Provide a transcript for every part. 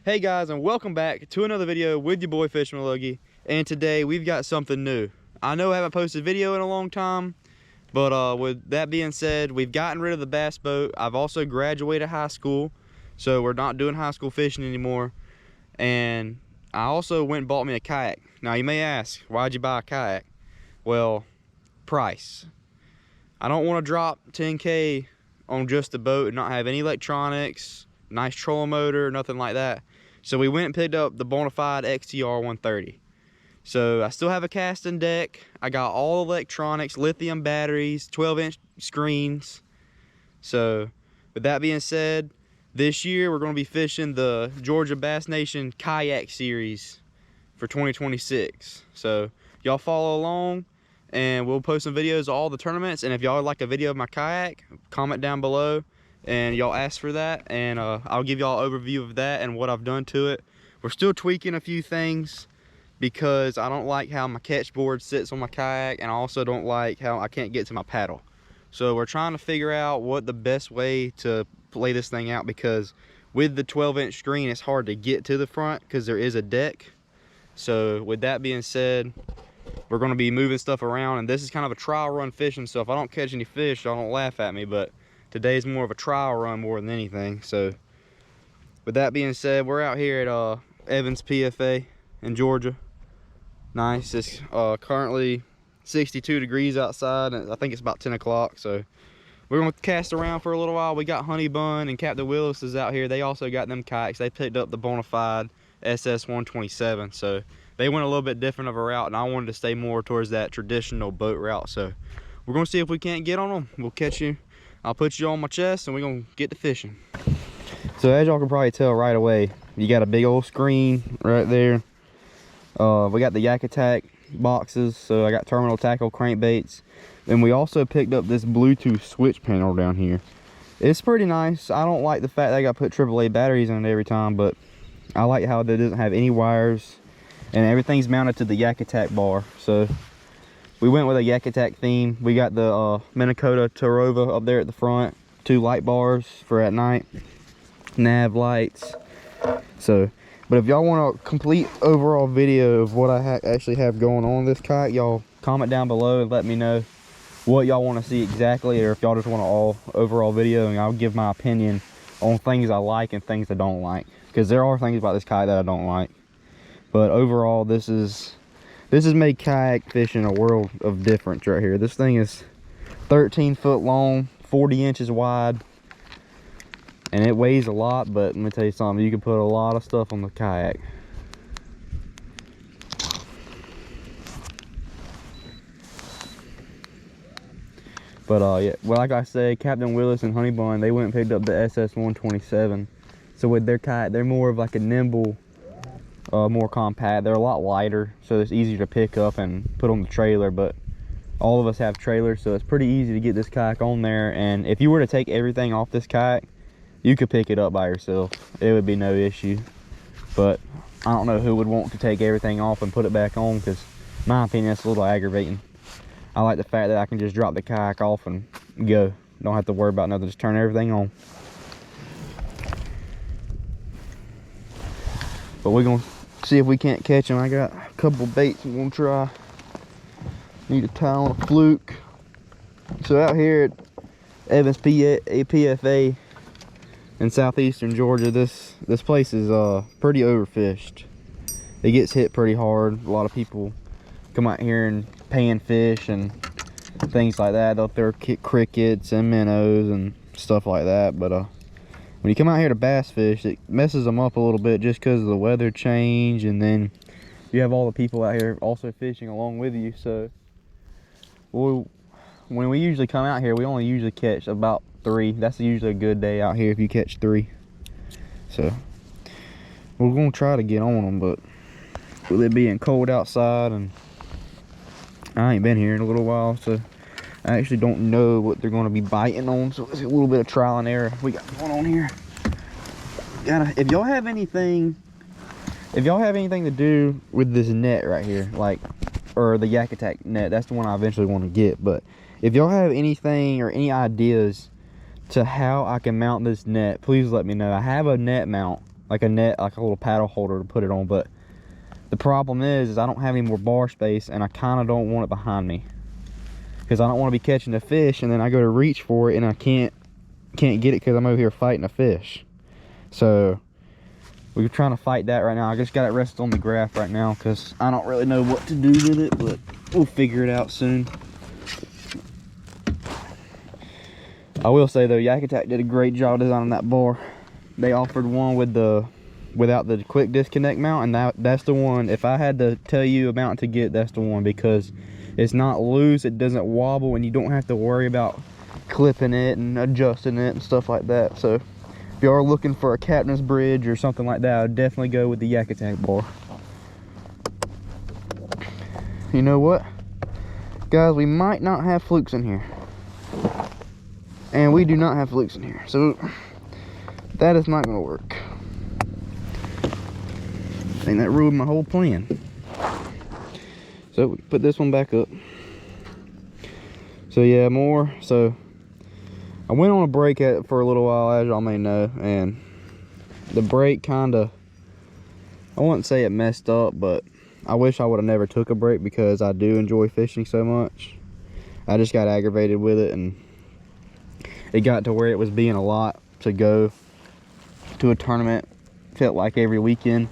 Hey guys, and welcome back to another video with your boy FishingWithLogie. And today we've got something new. I know I haven't posted a video in a long time, but with that being said, we've gotten rid of the bass boat. I've also graduated high school, so we're not doing high school fishing anymore. And I also went and bought me a kayak. Now you may ask, why'd you buy a kayak? Well, price. I don't want to drop 10K on just the boat and not have any electronics, nice trolling motor, nothing like that. So we went and picked up the Bonafide XTR 130. So I still have a casting deck. I got all electronics, lithium batteries, 12-inch screens. So with that being said, this year we're going to be fishing the Georgia Bass Nation Kayak Series for 2026. So y'all follow along and we'll post some videos of all the tournaments. And if y'all would like a video of my kayak, comment down below. And y'all ask for that, and I'll give y'all an overview of that and what I've done to it. We're still tweaking a few things because I don't like how my catch board sits on my kayak, and I also don't like how I can't get to my paddle. So we're trying to figure out what the best way to lay this thing out, because with the 12-inch screen it's hard to get to the front because there is a deck. So with that being said, we're going to be moving stuff around, and this is kind of a trial run fishing, so if I don't catch any fish, y'all don't laugh at me, but today's more of a trial run more than anything. So with that being said, we're out here at Evans PFA in Georgia. Nice. It's currently 62 degrees outside, and I think it's about 10 o'clock. So we're going to cast around for a little while. We got Honey Bun and Captain Willis is out here. They also got them kayaks. They picked up the Bonafide SS 127. So they went a little bit different of a route, and I wanted to stay more towards that traditional boat route. So we're going to see if we can't get on them. We'll catch you. I'll put you on my chest and we're gonna get to fishing. So as y'all can probably tell right away, you got a big old screen right there. We got the Yak Attack boxes, so I got terminal tackle crankbaits. And we also picked up this Bluetooth switch panel down here. It's pretty nice. I don't like the fact that I got to put AAA batteries in it every time, but I like how it doesn't have any wires and everything's mounted to the Yak Attack bar. So we went with a Yak Attack theme. We got the Minicoda Tarova up there at the front. 2 light bars for at night. Nav lights. So, but if y'all want a complete overall video of what I actually have going on this kayak, y'all comment down below and let me know what y'all want to see exactly, or if y'all just want an all overall video, and I'll give my opinion on things I like and things I don't like. Because there are things about this kayak that I don't like. But overall, this has made kayak fishing a world of difference right here. This thing is 13 foot long, 40 inches wide, and it weighs a lot, but let me tell you something, you can put a lot of stuff on the kayak. But yeah, well, like I said, Captain Willis and Honey Bun, they went and picked up the SS 127. So with their kayak, they're more of like a nimble, more compact. They're a lot lighter, so it's easier to pick up and put on the trailer. But all of us have trailers, so it's pretty easy to get this kayak on there. And if you were to take everything off this kayak, you could pick it up by yourself. It would be no issue. But I don't know who would want to take everything off and put it back on, because in my opinion, that's a little aggravating. I like the fact that I can just drop the kayak off and go. Don't have to worry about nothing, just turn everything on. But we're gonna see if we can't catch them. I got a couple baits I'm gonna try. Need a tie on a fluke. So out here at Evans PFA in southeastern Georgia, this place is pretty overfished. It gets hit pretty hard. A lot of people come out here and pan fish and things like that. They'll throw crickets and minnows and stuff like that. But when you come out here to bass fish, it messes them up a little bit just because of the weather change, and then you have all the people out here also fishing along with you. So when we usually come out here, we only usually catch about 3. That's usually a good day out here if you catch 3. So we're gonna try to get on them, but with it being cold outside, and I ain't been here in a little while, so I actually don't know what they're going to be biting on. So it's a little bit of trial and error we got going on here. If y'all have anything to do with this net right here, like, or the Yak Attack net, that's the one I eventually want to get. But if y'all have anything or any ideas to how I can mount this net, please let me know. I have a net mount like a net, like a little paddle holder to put it on. But the problem is I don't have any more bar space, and I kind of don't want it behind me, because I don't want to be catching a fish and then I go to reach for it and I can't get it because I'm over here fighting a fish. So we're trying to fight that right now. I just got it rested on the graph right now because I don't really know what to do with it, but we'll figure it out soon. I will say though, Yak Attack did a great job designing that bar. They offered one without the quick disconnect mount, and that's the one. If I had to tell you a mount to get, that's the one, because it's not loose, it doesn't wobble, and you don't have to worry about clipping it and adjusting it and stuff like that. So if you are looking for a captain's bridge or something like that, I'd definitely go with the Yak Attack bar. You know what, guys, we might not have flukes in here, and we do not have flukes in here, so that is not going to work. I think that ruined my whole plan. So we put this one back up. So yeah, more. So I went on a break for a little while, as y'all may know, and the break kind of, I wouldn't say it messed up, but I wish I would have never took a break because I do enjoy fishing so much. I just got aggravated with it, and it got to where it was being a lot to go to a tournament, felt like every weekend,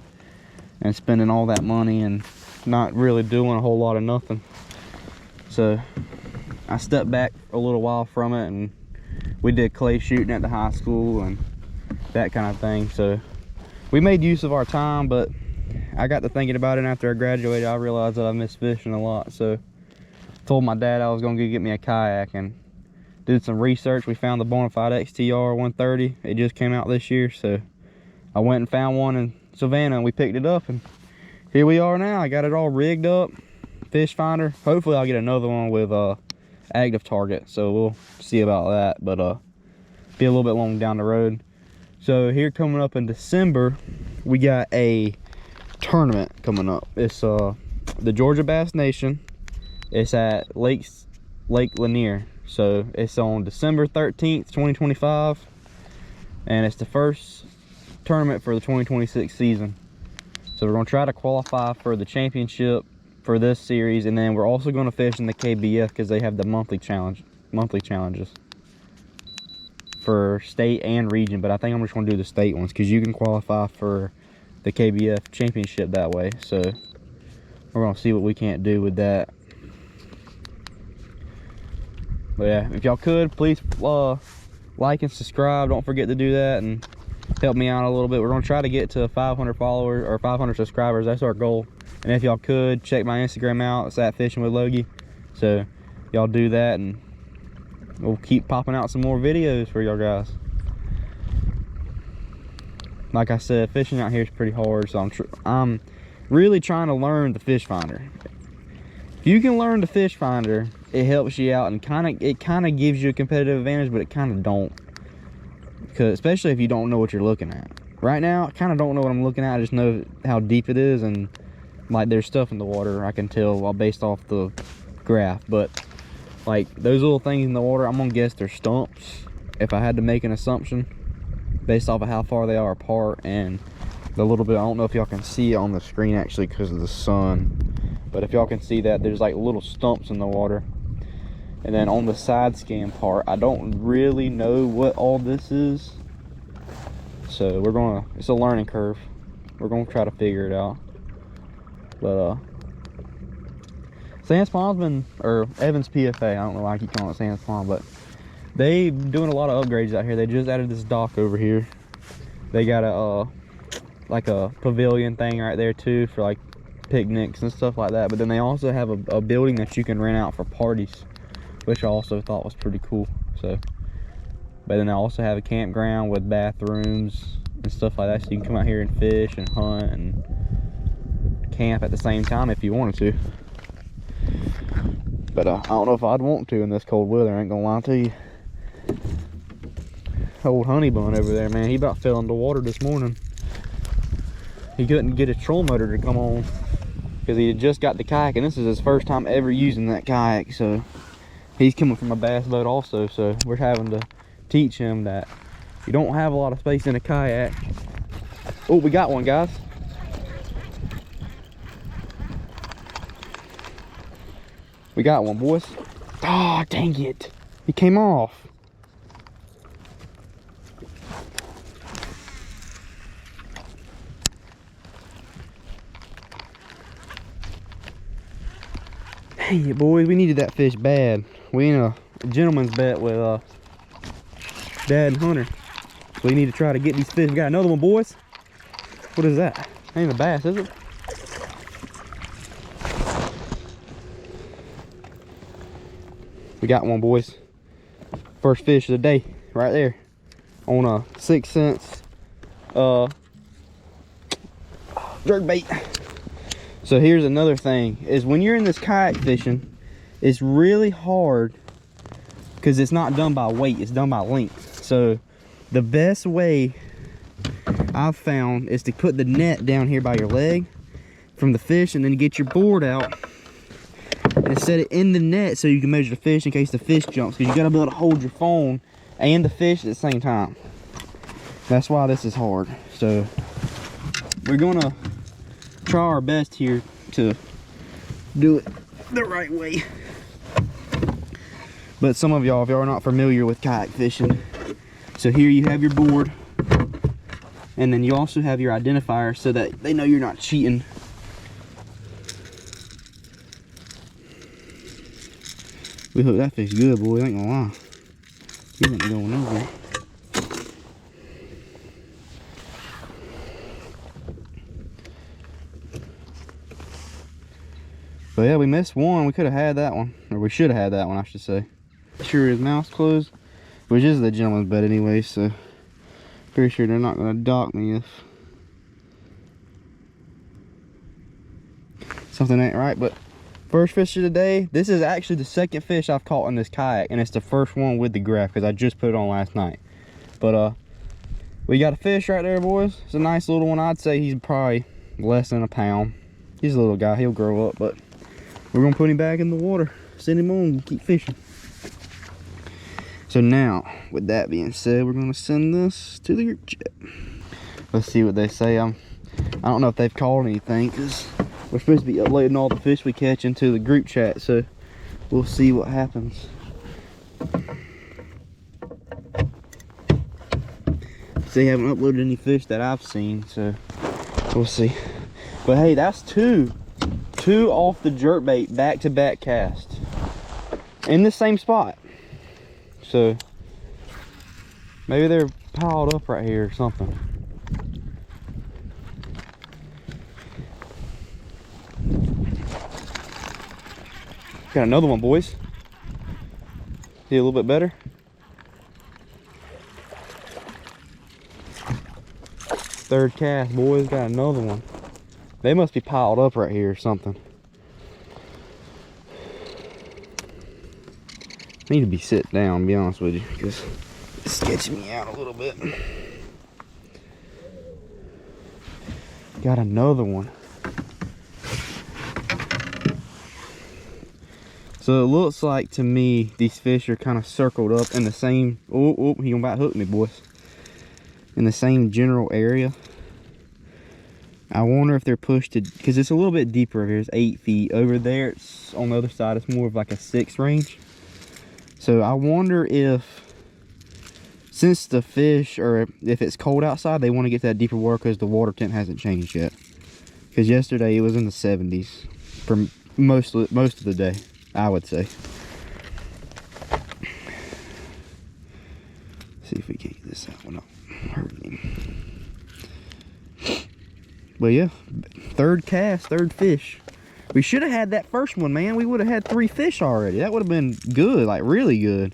and spending all that money and not really doing a whole lot of nothing. So I stepped back a little while from it, and we did clay shooting at the high school and that kind of thing. So we made use of our time, but I got to thinking about it after I graduated. I realized that I missed fishing a lot. So I told my dad I was gonna go get me a kayak, and did some research. We found the Bonafide XTR 130. It just came out this year, so I went and found one in Savannah, and we picked it up, and here we are now. I got it all rigged up, fish finder. Hopefully I'll get another one with active target, so we'll see about that, but be a little bit long down the road. So here, coming up in December, we got a tournament coming up. It's the Georgia Bass Nation. It's at Lake Lanier. So it's on December 13th, 2025, and it's the first tournament for the 2026 season. So we're going to try to qualify for the championship for this series, and then we're also going to fish in the KBF because they have the monthly challenges for state and region. But I think I'm just going to do the state ones because you can qualify for the KBF championship that way. So we're going to see what we can't do with that. But yeah, if y'all could, please like and subscribe. Don't forget to do that and help me out a little bit. We're going to try to get to 500 followers or 500 subscribers. That's our goal. And if y'all could, check my Instagram out. It's at FishingWithLogie. So y'all do that, and we'll keep popping out some more videos for y'all guys. Like I said, fishing out here is pretty hard, so I'm really trying to learn the fish finder. If you can learn the fish finder, it helps you out, and it kind of gives you a competitive advantage, but it kind of don't, because especially if you don't know what you're looking at. Right now I kind of don't know what I'm looking at. I just know how deep it is, and like there's stuff in the water. I can tell based off the graph, but like those little things in the water, I'm gonna guess they're stumps if I had to make an assumption based off of how far they are apart. And the little bit, I don't know if y'all can see it on the screen actually because of the sun, but if y'all can see that there's like little stumps in the water. And then on the side scan part, I don't really know what all this is, so it's a learning curve. We're gonna try to figure it out. But Sands Pond's or Evans PFA, I don't know why I keep calling it Sands Pond, but they doing a lot of upgrades out here. They just added this dock over here. They got a like a pavilion thing right there too for like picnics and stuff like that. But then they also have a building that you can rent out for parties, which I also thought was pretty cool. So, but then they also have a campground with bathrooms and stuff like that, so you can come out here and fish and hunt and camp at the same time if you wanted to. But I don't know if I'd want to in this cold weather, I ain't gonna lie to you. Old honey bun over there, man, he about fell into water this morning. He couldn't get his troll motor to come on because he had just got the kayak, and this is his first time ever using that kayak. So he's coming from a bass boat also, so we're having to teach him that you don't have a lot of space in a kayak. Oh, we got one, guys. We got one, boys. Ah, oh, dang it. He came off. Dang it, boys. We needed that fish bad. We in a gentleman's bet with Dad and Hunter. So we need to try to get these fish. We got another one, boys. What is that? Ain't a bass, is it? We got one, boys. First fish of the day, right there. On a 6 cents jerk bait. So here's another thing, is when you're in this kayak fishing, it's really hard because it's not done by weight, it's done by length. So the best way I've found is to put the net down here by your leg from the fish, and then get your board out and set it in the net so you can measure the fish in case the fish jumps, because you got to be able to hold your phone and the fish at the same time. That's why this is hard. So we're gonna try our best here to do it the right way. But some of y'all, if y'all are not familiar with kayak fishing, so here you have your board, and then you also have your identifier so that they know you're not cheating. We hooked that fish good, boy, I ain't gonna lie. He wasn't going over. But yeah, we missed one. We could have had that one, or we should have had that one, I should say. Sure, his mouth's closed, which is the gentleman's bed anyway, so pretty sure they're not gonna dock me if something ain't right. But first fish of the day. This is actually the second fish I've caught in this kayak, and it's the first one with the graph because I just put it on last night. But we got a fish right there, boys. It's a nice little one. I'd say he's probably less than a pound. He's a little guy, he'll grow up, but we're gonna put him back in the water, send him on, and keep fishing. So now, with that being said, we're gonna send this to the group chat. Let's see what they say. I don't know if they've called anything, because we're supposed to be uploading all the fish we catch into the group chat, so we'll see what happens. They haven't uploaded any fish that I've seen, so we'll see. But hey, that's two off the jerkbait back-to-back cast in the same spot. So maybe they're piled up right here or something. Got another one, boys. See a little bit better. Third cast, boys. Got another one. They must be piled up right here or something. I need to be sit down, to be honest with you, because it's sketching me out a little bit. Got another one. So it looks like to me these fish are kind of circled up in the same. Oh, he gonna about hook me, boys. In the same general area. I wonder if they're pushed to, because it's a little bit deeper here. It's 8 feet. Over there, it's on the other side, it's more of like a 6 range. So I wonder if, since the fish, or if it's cold outside, they want to get to that deeper water because the water temp hasn't changed yet. Because yesterday it was in the 70s for most of the day, I would say. See if we can get this out without hurting him. But yeah, third cast, third fish. We should have had that first one, man. We would have had 3 fish already. That would have been good, like really good.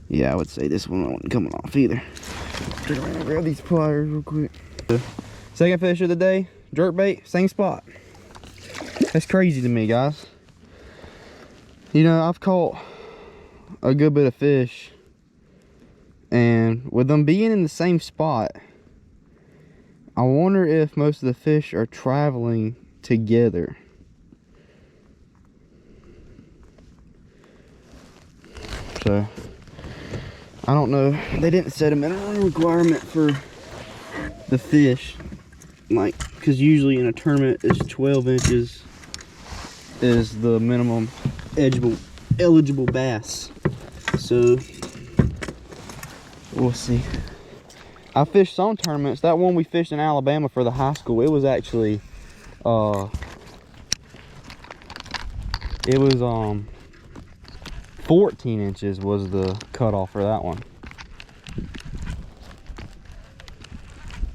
Yeah, I would say this one wasn't coming off either. Turn around and grab these pliers real quick. Second fish of the day, jerkbait, same spot. That's crazy to me, guys. You know, I've caught a good bit of fish, and with them being in the same spot, I wonder if most of the fish are traveling together. So I don't know, they didn't set a minimum requirement for the fish, like, because usually in a tournament it's 12 inches is the minimum eligible bass. So we'll see. I fished some tournaments. That one we fished in Alabama for the high school, it was actually 14 inches was the cutoff for that one.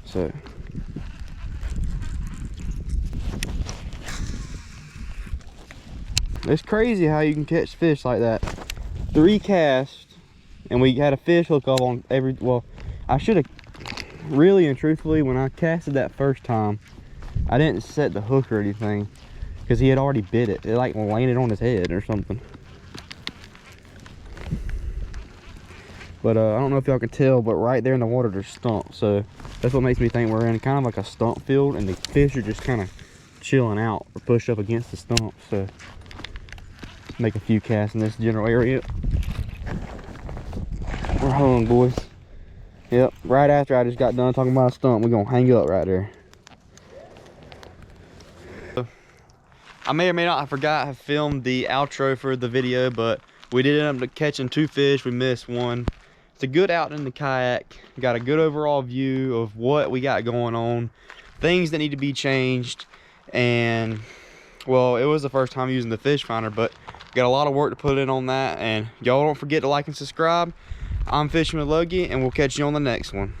So it's crazy how you can catch fish like that. 3 casts and we had a fish hook up on every, well, I should have really and truthfully, when I casted that first time, I didn't set the hook or anything because he had already bit it. It like landed on his head or something. But I don't know if y'all can tell, but right there in the water there's stumps. So that's what makes me think we're in kind of like a stump field, and the fish are just kind of chilling out or pushed up against the stumps. So make a few casts in this general area. We're hung, boys. Yep, right after I just got done talking about a stump, we're gonna hang up right there. I may or may not have forgot I filmed the outro for the video, but we did end up catching 2 fish. We missed one. It's a good outing in the kayak. Got a good overall view of what we got going on, things that need to be changed, and well, it was the first time using the fish finder, but got a lot of work to put in on that. And y'all don't forget to like and subscribe. I'm Fishing with Logie, and we'll catch you on the next one.